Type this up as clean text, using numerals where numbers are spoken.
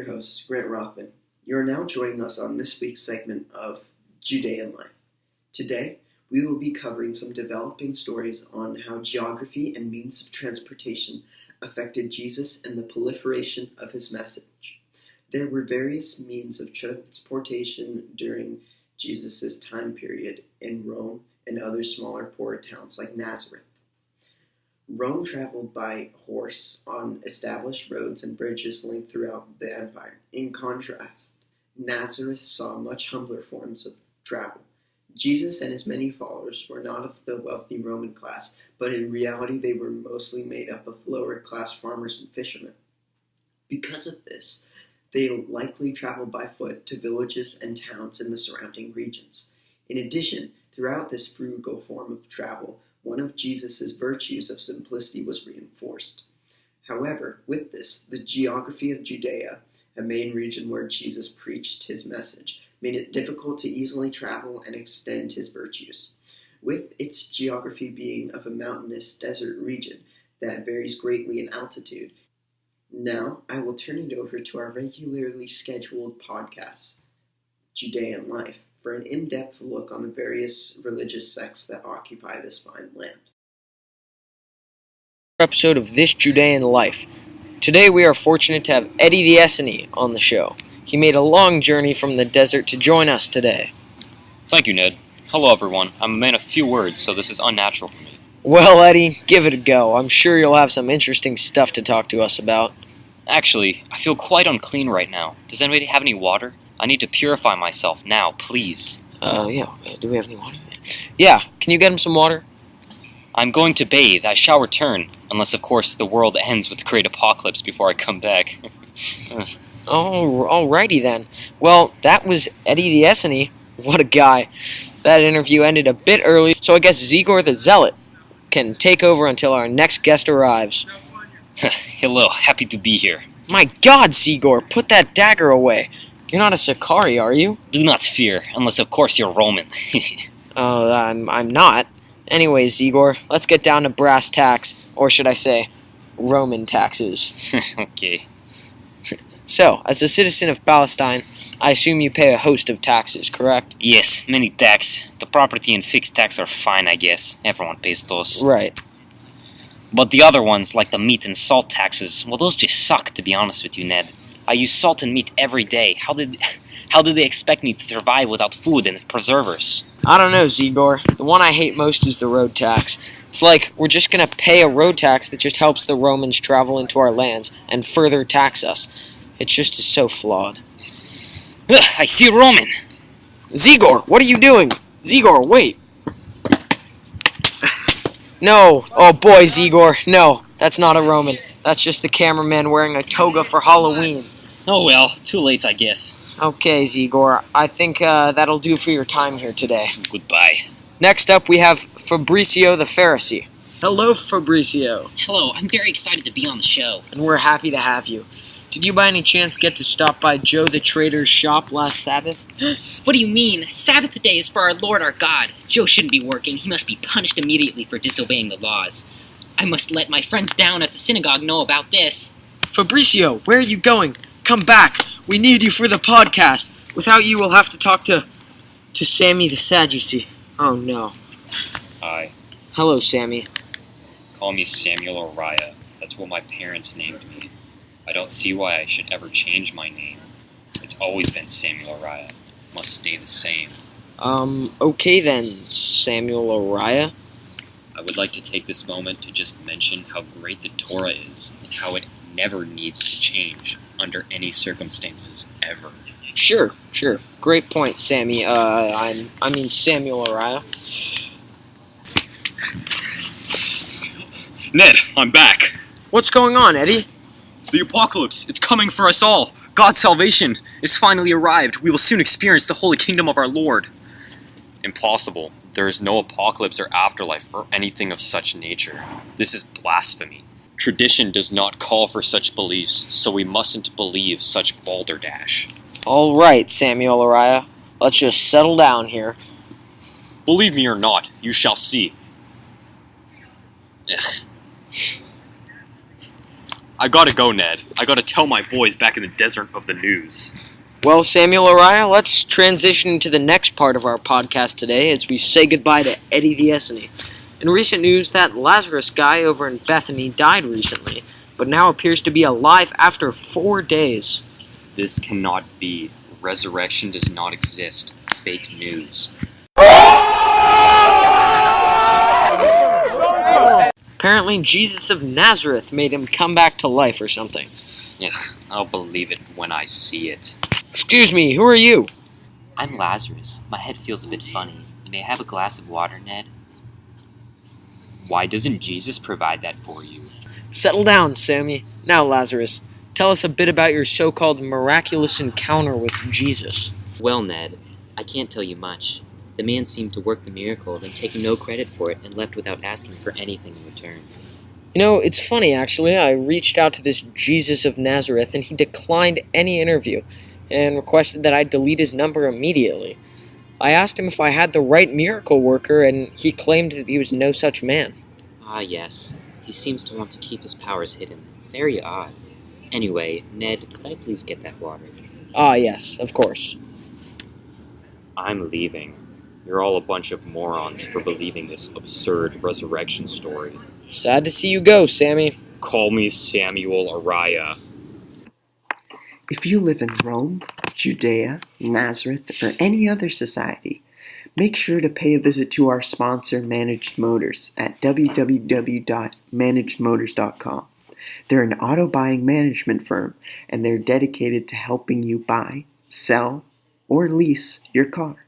your host, Grant Rothman. You are now joining us on this week's segment of Judean Life. Today, we will be covering some developing stories on how geography and means of transportation affected Jesus and the proliferation of his message. There were various means of transportation during Jesus' time period in Rome and other smaller poorer towns like Nazareth. Rome traveled by horse on established roads and bridges linked throughout the empire. In contrast, Nazareth saw much humbler forms of travel. Jesus and his many followers were not of the wealthy Roman class, but in reality they were mostly made up of lower-class farmers and fishermen. Because of this, they likely traveled by foot to villages and towns in the surrounding regions. In addition, throughout this frugal form of travel, one of Jesus' virtues of simplicity was reinforced. However, with this, the geography of Judea, a main region where Jesus preached his message, made it difficult to easily travel and extend his virtues. With its geography being of a mountainous desert region that varies greatly in altitude, now I will turn it over to our regularly scheduled podcast, Judean Life, for an in-depth look on the various religious sects that occupy this fine land. Episode of This Judean Life. Today we are fortunate to have Eddie the Essene on the show. He made a long journey from the desert to join us today. Thank you, Ned. Hello, everyone. I'm a man of few words, so this is unnatural for me. Well, Eddie, give it a go. I'm sure you'll have some interesting stuff to talk to us about. Actually, I feel quite unclean right now. Does anybody have any water? I need to purify myself now, please. Yeah. Do we have any water? Yeah. Can you get him some water? I'm going to bathe. I shall return. Unless, of course, the world ends with the great apocalypse before I come back. Oh, alrighty then. Well, that was Eddie the Essene. What a guy. That interview ended a bit early, so I guess Zigor the Zealot can take over until our next guest arrives. Hello, happy to be here. My God, Zigor, put that dagger away. You're not a Sicarii, are you? Do not fear, unless, of course, you're Roman. I'm not. Anyway, Zigor, let's get down to brass tacks, or should I say, Roman taxes. Okay. So, as a citizen of Palestine, I assume you pay a host of taxes, correct? Yes, many tax. The property and fixed tax are fine, I guess. Everyone pays those. Right. But the other ones, like the meat and salt taxes, well, those just suck, to be honest with you, Ned. I use salt and meat every day. How did they expect me to survive without food and preservers? I don't know, Zigor. The one I hate most is the road tax. It's like we're just gonna pay a road tax that just helps the Romans travel into our lands and further tax us. It just is so flawed. Ugh, I see a Roman! Zigor, what are you doing? Zigor, wait! No! Oh boy, Zigor, no. That's not a Roman. That's just the cameraman wearing a toga for Halloween. Oh well, too late, I guess. Okay, Zigor, I think that'll do for your time here today. Goodbye. Next up, we have Fabricio the Pharisee. Hello, Fabricio. Hello, I'm very excited to be on the show. And we're happy to have you. Did you by any chance get to stop by Joe the Trader's shop last Sabbath? What do you mean? Sabbath day is for our Lord our God. Joe shouldn't be working. He must be punished immediately for disobeying the laws. I must let my friends down at the synagogue know about this. Fabricio, where are you going? Come back. We need you for the podcast. Without you, we'll have to talk to Sammy the Sadducee. Oh, no. Hi. Hello, Sammy. Call me Samuel or Raya. That's what my parents named me. I don't see why I should ever change my name. It's always been Samuel Oriah. Must stay the same. Okay then, Samuel Oriah. I would like to take this moment to just mention how great the Torah is, and how it never needs to change under any circumstances, ever. Sure. Great point, Sammy. I mean Samuel Oriah. Ned, I'm back. What's going on, Eddie? The apocalypse, it's coming for us all. God's salvation is finally arrived. We will soon experience the holy kingdom of our Lord. Impossible. There is no apocalypse or afterlife or anything of such nature. This is blasphemy. Tradition does not call for such beliefs, so we mustn't believe such balderdash. All right, Samuel Oriah. Let's just settle down here. Believe me or not, you shall see. Ugh. I gotta go, Ned. I gotta tell my boys back in the desert of the news. Well, Samuel Araya, let's transition to the next part of our podcast today as we say goodbye to Eddie Diessany. In recent news, that Lazarus guy over in Bethany died recently, but now appears to be alive after 4 days. This cannot be. Resurrection does not exist. Fake news. Apparently, Jesus of Nazareth made him come back to life or something. Yeah, I'll believe it when I see it. Excuse me, who are you? I'm Lazarus. My head feels a bit funny. May I have a glass of water, Ned? Why doesn't Jesus provide that for you? Settle down, Sammy. Now, Lazarus, tell us a bit about your so-called miraculous encounter with Jesus. Well, Ned, I can't tell you much. The man seemed to work the miracle, then take no credit for it, and left without asking for anything in return. You know, it's funny, actually. I reached out to this Jesus of Nazareth, and he declined any interview, and requested that I delete his number immediately. I asked him if I had the right miracle worker, and he claimed that he was no such man. Ah, yes. He seems to want to keep his powers hidden. Very odd. Anyway, Ned, could I please get that water? Ah, yes, of course. I'm leaving. You're all a bunch of morons for believing this absurd resurrection story. Sad to see you go, Sammy. Call me Samuel Araya. If you live in Rome, Judea, Nazareth, or any other society, make sure to pay a visit to our sponsor, Managed Motors, at www.managedmotors.com. They're an auto buying management firm, and they're dedicated to helping you buy, sell, or lease your car.